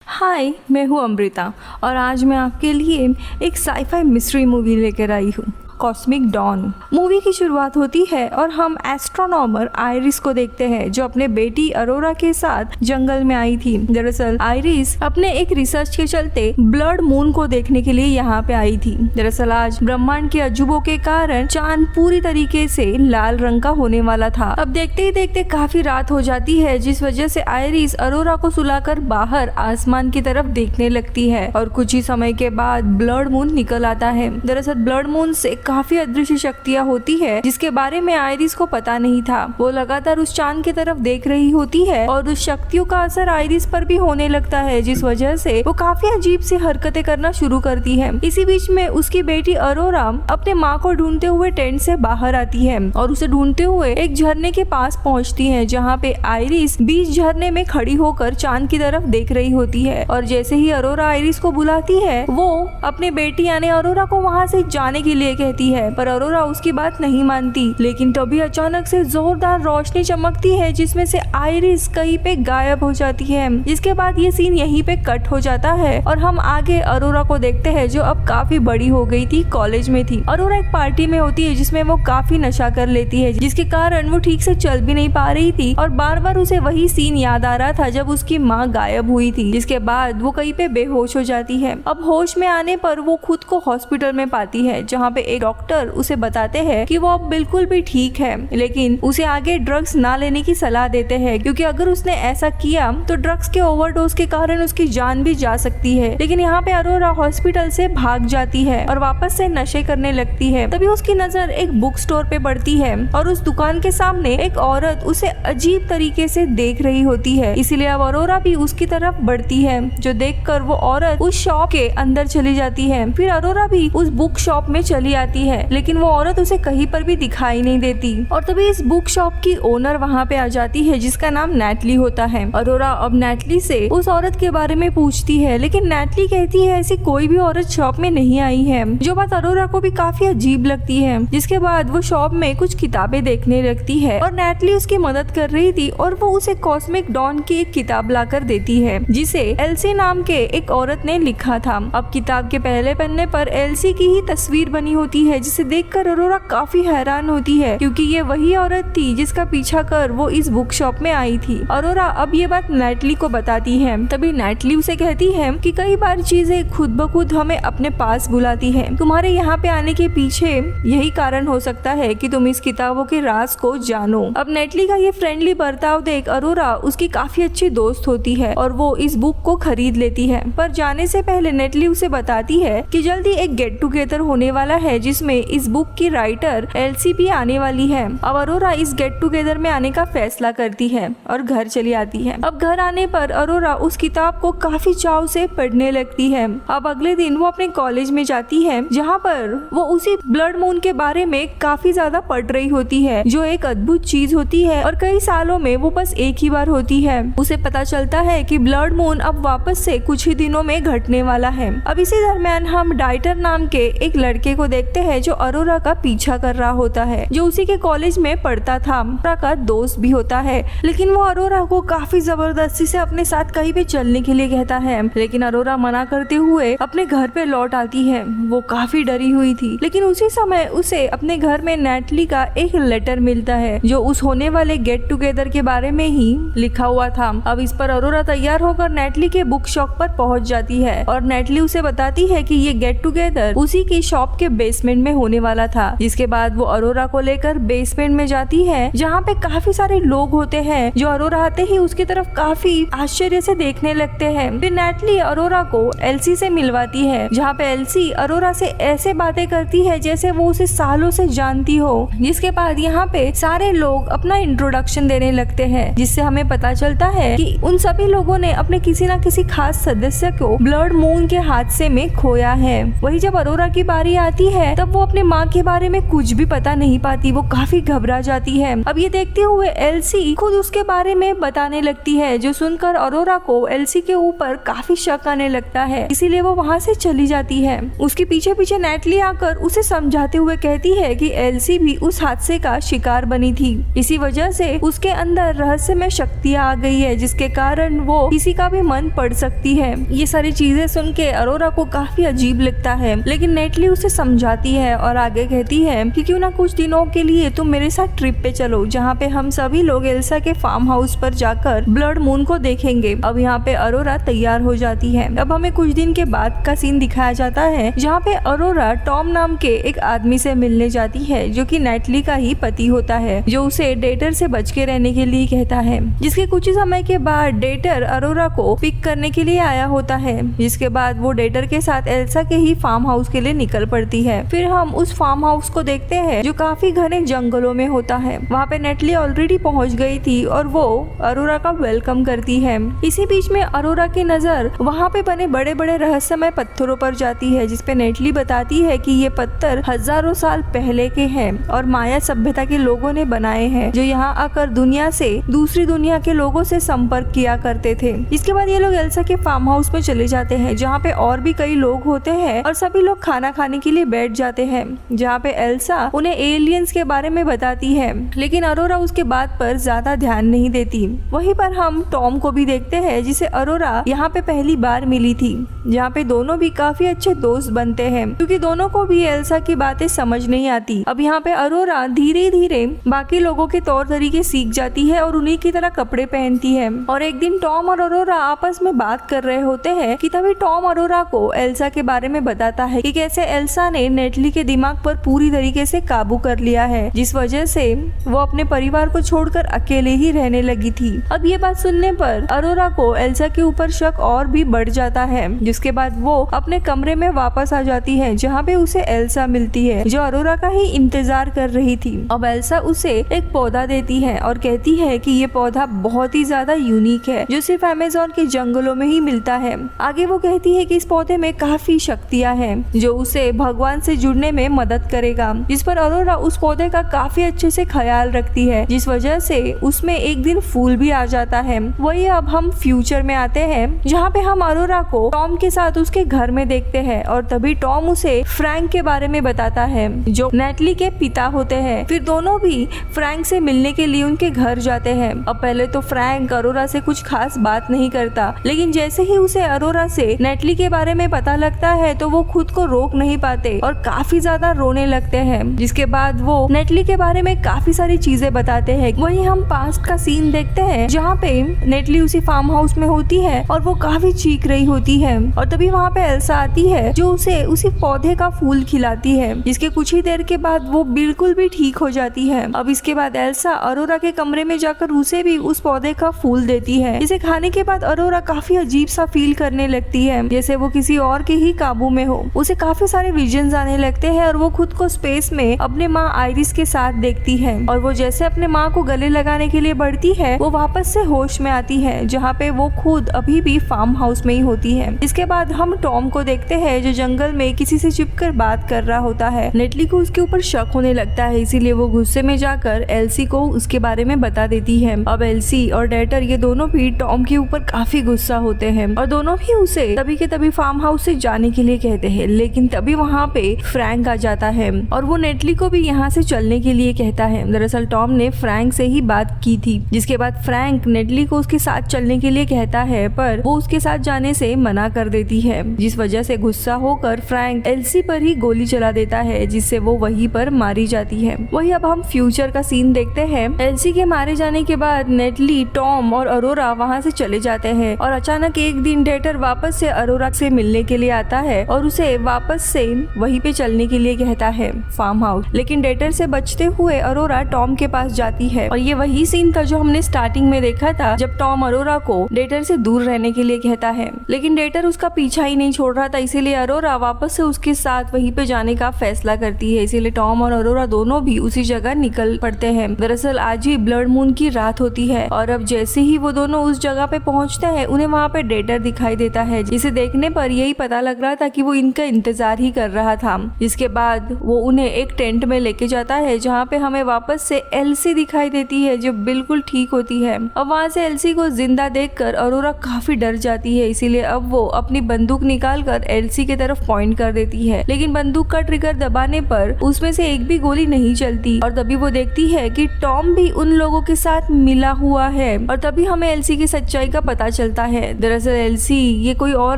हाय, मैं हूँ अमृता और आज मैं आपके लिए एक साईफाई मिस्ट्री मूवी लेकर आई हूँ, कॉस्मिक डॉन। मूवी की शुरुआत होती है और हम एस्ट्रोनॉमर आयरिस को देखते हैं जो अपने बेटी अरोरा के साथ जंगल में आई थी। दरअसल आयरिस अपने एक रिसर्च के चलते ब्लड मून को देखने के लिए यहाँ पे आई थी। दरअसल आज ब्रह्मांड के अजूबों के कारण चांद पूरी तरीके से लाल रंग का होने वाला था। अब देखते ही देखते काफी रात हो जाती है, जिस वजह से आयरिस अरोरा को सुलाकर बाहर आसमान की तरफ देखने लगती है और कुछ ही समय के बाद ब्लड मून निकल आता है। दरअसल ब्लड मून से काफी अदृश्य शक्तियाँ होती है जिसके बारे में आयरिस को पता नहीं था। वो लगातार उस चांद की तरफ देख रही होती है और उस शक्तियों का असर आयरिस पर भी होने लगता है, जिस वजह से वो काफी अजीब सी हरकतें करना शुरू करती है। इसी बीच में उसकी बेटी अरोरा अपने माँ को ढूंढते हुए टेंट से बाहर आती है और उसे ढूंढते हुए एक झरने के पास पहुँचती है, जहाँ पे आयरिस बीच झरने में खड़ी होकर चांद की तरफ देख रही होती है। और जैसे ही अरोरा आयरिस को बुलाती है, वो अपने बेटी यानी अरोरा को वहाँ से जाने के लिए कहती है, पर अरोरा उसकी बात नहीं मानती। लेकिन तभी अचानक से जोरदार रोशनी चमकती है जिसमें से आयरिस कहीं पे गायब हो जाती है। जिसके बाद ये सीन यहीं पे कट हो जाता है और हम आगे अरोरा को देखते हैं जो अब काफी बड़ी हो गई थी, कॉलेज में थी। अरोरा एक पार्टी में होती है जिसमें वो काफी नशा कर लेती है, जिसके कारण वो ठीक से चल भी नहीं पा रही थी और बार बार उसे वही सीन याद आ रहा था जब उसकी माँ गायब हुई थी। जिसके बाद वो कहीं पे बेहोश हो जाती है। अब होश में आने पर वो खुद को हॉस्पिटल में पाती है, जहाँ पे एक डॉक्टर उसे बताते हैं कि वो अब बिल्कुल भी ठीक है, लेकिन उसे आगे ड्रग्स ना लेने की सलाह देते हैं, क्योंकि अगर उसने ऐसा किया तो ड्रग्स के ओवरडोज के कारण उसकी जान भी जा सकती है। लेकिन यहाँ पे अरोरा हॉस्पिटल से भाग जाती है और वापस से नशे करने लगती है। तभी उसकी नजर एक बुक स्टोर पे पड़ती है और उस दुकान के सामने एक औरत उसे अजीब तरीके से देख रही होती है, इसीलिए अब अरोरा भी उसकी तरफ बढ़ती है, जो देखकर वो औरत उस शॉप के अंदर चली जाती है। फिर अरोरा भी उस बुक शॉप में चली आती है, लेकिन वो औरत उसे कहीं पर भी दिखाई नहीं देती। और तभी इस बुक शॉप की ओनर वहाँ पे आ जाती है जिसका नाम नैटली होता है। अरोरा अब नैटली से उस औरत के बारे में पूछती है, लेकिन नैटली कहती है ऐसी कोई भी औरत शॉप में नहीं आई है, जो बात अरोरा को भी काफी अजीब लगती है। जिसके बाद वो शॉप में कुछ किताबें देखने लगती है और नैटली उसकी मदद कर रही थी और वो उसे कॉस्मिक डॉन की एक किताब लाकर देती है, जिसे एल्सी नाम के एक औरत ने लिखा था। अब किताब के पहले पन्ने पर एल्सी की ही तस्वीर बनी होती है, जिसे देखकर अरोरा काफी हैरान होती है, क्योंकि ये वही औरत थी जिसका पीछा कर वो इस बुक शॉप में आई थी। अरोरा अब ये बात नैटली को बताती है। तभी नैटली उसे कहती है कि कई बार चीजें खुद ब खुद हमें अपने पास बुलाती है। तुम्हारे यहाँ पे आने के पीछे यही कारण हो सकता है कि तुम इस किताबों के राज को जानो। अब नैटली का ये फ्रेंडली बर्ताव देख अरोरा उसकी काफी अच्छी दोस्त होती है और वो इस बुक को खरीद लेती है। पर जाने से पहले नैटली उसे बताती है कि जल्दी एक गेट टुगेदर होने वाला है जिसमें इस बुक की राइटर एल्सी भी आने वाली है। अब अरोरा इस गेट टुगेदर में आने का फैसला करती है और घर चली आती है। अब घर आने पर अरोरा उस किताब को काफी चाव से पढ़ने लगती है। अब अगले दिन वो अपने कॉलेज में जाती है, जहाँ पर वो उसी ब्लड मून के बारे में काफी ज्यादा पढ़ रही होती है, जो एक अद्भुत चीज होती है और कई सालों में वो बस एक ही बार होती है। उसे पता चलता है कि ब्लड मून अब वापस से कुछ ही दिनों में घटने वाला है। अब इसी दरमियान हम डाइटर नाम के एक लड़के को देखते हैं जो अरोरा का पीछा कर रहा होता है, जो उसी के कॉलेज में पढ़ता था, अरोरा का दोस्त भी होता है। लेकिन वो अरोरा को काफी जबरदस्ती से अपने साथ कहीं पे चलने के लिए कहता है, लेकिन अरोरा मना करते हुए अपने घर पे लौट आती है। वो काफी डरी हुई थी, लेकिन उसी समय उसे अपने घर में नैटली का एक लेटर मिलता है जो उस होने वाले गेट टुगेदर के बारे में ही लिखा हुआ था। अब इस पर अरोरा तैयार होकर नैटली के बुक शॉप पर पहुंच जाती है और नैटली उसे बताती है कि ये गेट टुगेदर उसी की शॉप के बेसमेंट में होने वाला था। जिसके बाद वो अरोरा को लेकर बेसमेंट में जाती है, जहाँ पे काफी सारे लोग होते हैं जो अरोरा आते ही उसकी तरफ काफी आश्चर्य से देखने लगते हैं। फिर नैटली अरोरा को एल्सी से मिलवाती है, जहाँ पे एल्सी अरोरा से ऐसे बातें करती है जैसे वो उसे सालों से जानती हो। जिसके बाद यहाँ पे सारे लोग अपना इंट्रोडक्शन देने लगते हैं, जिससे हमें पता चलता है कि उन सभी लोगों ने अपने किसी न किसी खास सदस्य को ब्लड मून के हादसे में खोया है। वही जब अरोरा की बारी आती है तब वो अपने माँ के बारे में कुछ भी पता नहीं पाती, वो काफी घबरा जाती है। अब ये देखते हुए एल्सी खुद उसके बारे में बताने लगती है, जो सुनकर अरोरा को एल्सी के ऊपर काफी शक आने लगता है, इसीलिए वो वहाँ से चली जाती है। उसके पीछे पीछे नेटली आकर उसे समझाते हुए कहती है कि एल्सी भी उस हादसे का शिकार बनी थी, इसी वजह से उसके अंदर रहस्यमय शक्तियाँ आ गई है, जिसके कारण वो किसी का भी मन पढ़ सकती है। ये सारी चीजें सुन के अरोरा को काफी अजीब लगता है, लेकिन नेटली उसे समझाती है और आगे कहती है कि क्यों ना कुछ दिनों के लिए तुम मेरे साथ ट्रिप पे चलो, जहाँ पे हम सभी लोग एल्सा के फार्म हाउस पर जाकर ब्लड मून को देखेंगे। अब यहाँ पे अरोरा तैयार हो जाती है। अब हमें कुछ दिन के बाद का सीन दिखाया जाता है, जहाँ पे अरोरा टॉम नाम के एक आदमी से मिलने जाती है, जो कि नेटली का ही पति होता है, जो उसे डेटर से बच के रहने के लिए कहता है। जिसके कुछ ही समय के बाद डेटर अरोरा को पिक करने के लिए आया होता है, जिसके बाद वो डेटर के साथ एल्सा के ही फार्म हाउस के लिए निकल पड़ती है। फिर हम उस फार्म हाउस को देखते हैं, जो काफी घने जंगलों में होता है। वहाँ पे नेटली ऑलरेडी पहुँच गई थी और वो अरोरा का वेलकम करती है। इसी बीच में अरोरा की नजर वहाँ पे बने बड़े बड़े रहस्यमय पत्थरों पर जाती है, जिसपे नेटली बताती है कि ये पत्थर हजारों साल पहले के हैं और माया सभ्यता के लोगों ने बनाए हैं, जो यहाँ आकर दुनिया से दूसरी दुनिया के लोगों से संपर्क किया करते थे। इसके बाद ये लोग एल्सा के फार्म हाउस में चले जाते हैं, जहाँ पे और भी कई लोग होते हैं और सभी लोग खाना खाने के लिए बैठ जाते हैं, जहाँ पे एल्सा उन्हें एलियंस के बारे में बताती है, लेकिन अरोरा उसके बात पर ज्यादा ध्यान नहीं देती। वहीं पर हम टॉम को भी देखते हैं, जिसे अरोरा यहाँ पे पहली बार मिली थी, जहाँ पे दोनों भी काफी अच्छे दोस्त बनते हैं, क्योंकि दोनों को भी एल्सा की बातें समझ नहीं आती। अब यहाँ पे अरोरा धीरे धीरे बाकी लोगों के तौर तरीके सीख जाती है और उन्हीं की तरह कपड़े पहनती है। और एक दिन टॉम और अरोरा आपस में बात कर रहे होते हैं कि तभी टॉम अरोरा को एल्सा के बारे में बताता है कि कैसे एल्सा ने नेटली के दिमाग पर पूरी तरीके से काबू कर लिया है, जिस वजह से वो अपने परिवार को छोड़कर अकेले ही रहने लगी थी। अब ये बात सुनने पर अरोरा को एल्सा के ऊपर शक और भी बढ़ जाता है, जिसके बाद वो अपने कमरे में वापस आ जाती है, जहाँ पे उसे एल्सा मिलती है, जो अरोरा का ही इंतजार कर रही थी। अब एल्सा उसे एक पौधा देती है और कहती है कि ये पौधा बहुत ही ज्यादा यूनिक है, जो सिर्फ अमेज़न के जंगलों में ही मिलता है। आगे वो कहती है कि इस पौधे में काफी शक्तियाँ हैं, जो उसे भगवान से जुड़ने में मदद करेगा। जिस पर अरोरा उस पौधे का काफी अच्छे से ख्याल रखती है, जिस वजह से उसमें एक दिन फूल भी आ जाता है। वही अब हम फ्यूचर में आते हैं, जहाँ पे हम अरोरा को टॉम के साथ उसके घर में देखते हैं और तभी टॉम उसे फ्रैंक के बारे में बताता है, जो नेटली के पिता होते हैं। फिर दोनों भी फ्रैंक से मिलने के लिए उनके घर जाते हैं। अब पहले तो फ्रैंक अरोरा से कुछ खास बात नहीं करता, लेकिन जैसे ही उसे अरोरा से नेटली के बारे में पता लगता है तो वो खुद को रोक नहीं पाते और काफी ज्यादा रोने लगते हैं। जिसके बाद वो नेटली के बारे में काफी सारी चीजें बताते हैं। वहीं हम पास्ट का सीन देखते हैं, जहाँ पे नेटली उसी फार्म हाउस में होती है और वो काफी चीख रही होती है और तभी वहाँ पे एल्सा आती है, जो उसे उसी पौधे का फूल खिलाती है, जिसके कुछ ही देर के बाद वो बिल्कुल भी ठीक हो जाती है। अब इसके बाद एल्सा अरोरा के कमरे में जाकर उसे भी उस पौधे का फूल देती है, जिसे खाने के बाद अरोरा काफी अजीब सा फील करने लगती है, जैसे वो किसी और के ही काबू में हो। उसे काफी सारे विजन्स आने लगते हैं और वो खुद को स्पेस में अपने माँ आयरिस के साथ देखती है और वो जैसे अपने माँ को गले लगाने के लिए बढ़ती है, वो वापस से होश में आती है, जहाँ पे वो खुद अभी भी फार्म हाउस में ही होती है। इसके बाद हम टॉम को देखते हैं, जो जंगल में किसी से छिपकर बात कर रहा होता है। नेटली को उसके ऊपर शक होने लगता है, इसीलिए वो गुस्से में जाकर एल्सी को उसके बारे में बता देती है। अब एल्सी और डेटर ये दोनों भी टॉम के ऊपर काफी गुस्सा होते हैं और दोनों भी उसे तभी के तभी फार्म हाउस से जाने के लिए कहते हैं, लेकिन तभी वहाँ पे फ्रैंक आ जाता है और वो नेटली को भी यहाँ से चलने के लिए कहता है। दरअसल टॉम ने फ्रैंक से ही बात की थी, जिसके बाद फ्रैंक नेटली को उसके साथ चलने के लिए कहता है, पर वो उसके साथ जाने से मना कर देती है, जिस वजह से गुस्सा होकर फ्रैंक एल्सी पर ही गोली चला देता है, जिससे वो वहीं पर मारी जाती है। वही अब हम फ्यूचर का सीन देखते हैं। एल्सी के मारे जाने के बाद नेटली, टॉम और अरोरा वहाँ से चले जाते हैं और अचानक एक दिन डेटर वापस से अरोरा से मिलने के लिए आता है और उसे वापस से वहीं पे चलने के लिए कहता है, फार्म हाउस। लेकिन डेटर से बचते हुए अरोरा टॉम के पास जाती है और ये वही सीन था जो हमने स्टार्टिंग में देखा था, जब टॉम अरोरा को डेटर से दूर रहने के लिए कहता है, लेकिन डेटर उसका पीछा ही नहीं छोड़ रहा था, इसीलिए अरोरा वापस से उसके साथ वहीं पे जाने का फैसला करती है। इसीलिए टॉम और अरोरा दोनों भी उसी जगह निकल पड़ते हैं। दरअसल आज ही ब्लड मून की रात होती है और अब जैसे ही वो दोनों उस जगह पे पहुंचते हैं, उन्हें वहाँ पे डेटर दिखाई देता है, जिसे देखने पर यही पता लग रहा था कि वो इनका इंतजार ही कर रहा था। जिसके बाद वो उन्हें एक टेंट में लेके जाता है जहाँ पे हमें वापस से एल्सी दिखाई देती है जो बिल्कुल ठीक होती है। अब वहाँ से एल्सी को जिंदा देखकर अरोरा काफी डर जाती है, इसीलिए अब वो अपनी बंदूक निकालकर एल्सी की तरफ पॉइंट कर देती है, लेकिन बंदूक का ट्रिगर दबाने पर उसमें से एक भी गोली नहीं चलती। और तभी वो देखती है कि टॉम भी उन लोगों के साथ मिला हुआ है और तभी हमें एल्सी की सच्चाई का पता चलता है। दरअसल एल्सी ये कोई और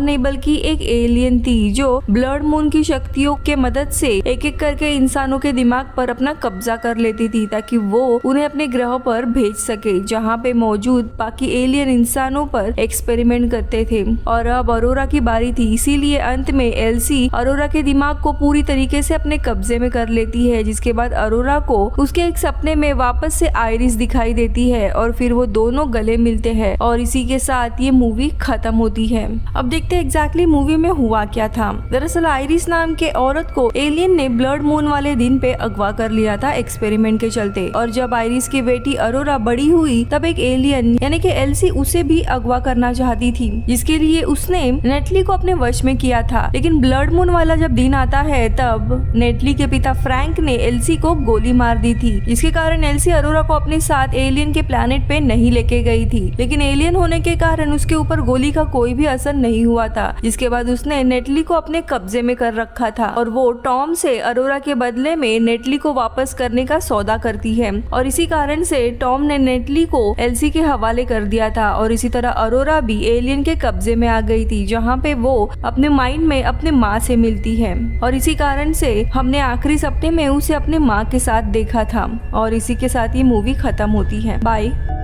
नहीं बल्कि एक एलियन थी जो ब्लड मून की शक्तियों के मदद से एक एक करके इंसानों के दिमाग पर अपना कब्जा कर लेती थी ताकि वो उन्हें अपने ग्रह पर भेज सके जहाँ पे मौजूद बाकी एलियन इंसानों पर एक्सपेरिमेंट करते थे। और अब अरोरा की बारी थी, इसीलिए अंत में एल्सी अरोरा के दिमाग को पूरी तरीके से अपने कब्जे में कर लेती है, जिसके बाद अरोरा को उसके एक सपने में वापस से आयरिस दिखाई देती है और फिर वो दोनों गले मिलते हैं और इसी के साथ ये मूवी खत्म होती है। अब देखते हैं एग्जैक्टली मूवी में हुआ क्या था। दरअसल आयरिस नाम के औरत को एलियन ने ब्लड मून वाले दिन पे अगवा कर लिया था एक्सपेरिमेंट के चलते, और जब आयरिस की बेटी अरोरा बड़ी हुई तब एक एलियन यानी कि एल्सी उसे भी अगवा करना चाहती थी, जिसके लिए उसने नेटली को अपने वश में किया था। लेकिन ब्लड मून वाला जब दिन आता है तब नेटली के पिता फ्रैंक ने एल्सी को गोली मार दी थी, जिसके कारण एल्सी अरोरा को अपने साथ एलियन के प्लेनेट पे नहीं लेके गई थी। लेकिन एलियन होने के कारण उसके ऊपर गोली का कोई भी असर नहीं हुआ था, जिसके बाद उसने नेटली को अपने कब्जे में कर रखा था और वो टॉम से अरोरा के बदले में नेटली को वापस करने का सौदा करती है। और इसी कारण से टॉम ने नेटली को एल्सी के हवाले कर दिया था और इसी तरह अरोरा भी एलियन के कब्जे में आ गई थी, जहाँ पे वो अपने माइंड में अपने माँ से मिलती है। और इसी कारण से हमने आखिरी सपने में उसे अपने माँ के साथ देखा था और इसी के साथ ये मूवी खत्म होती है। बाय।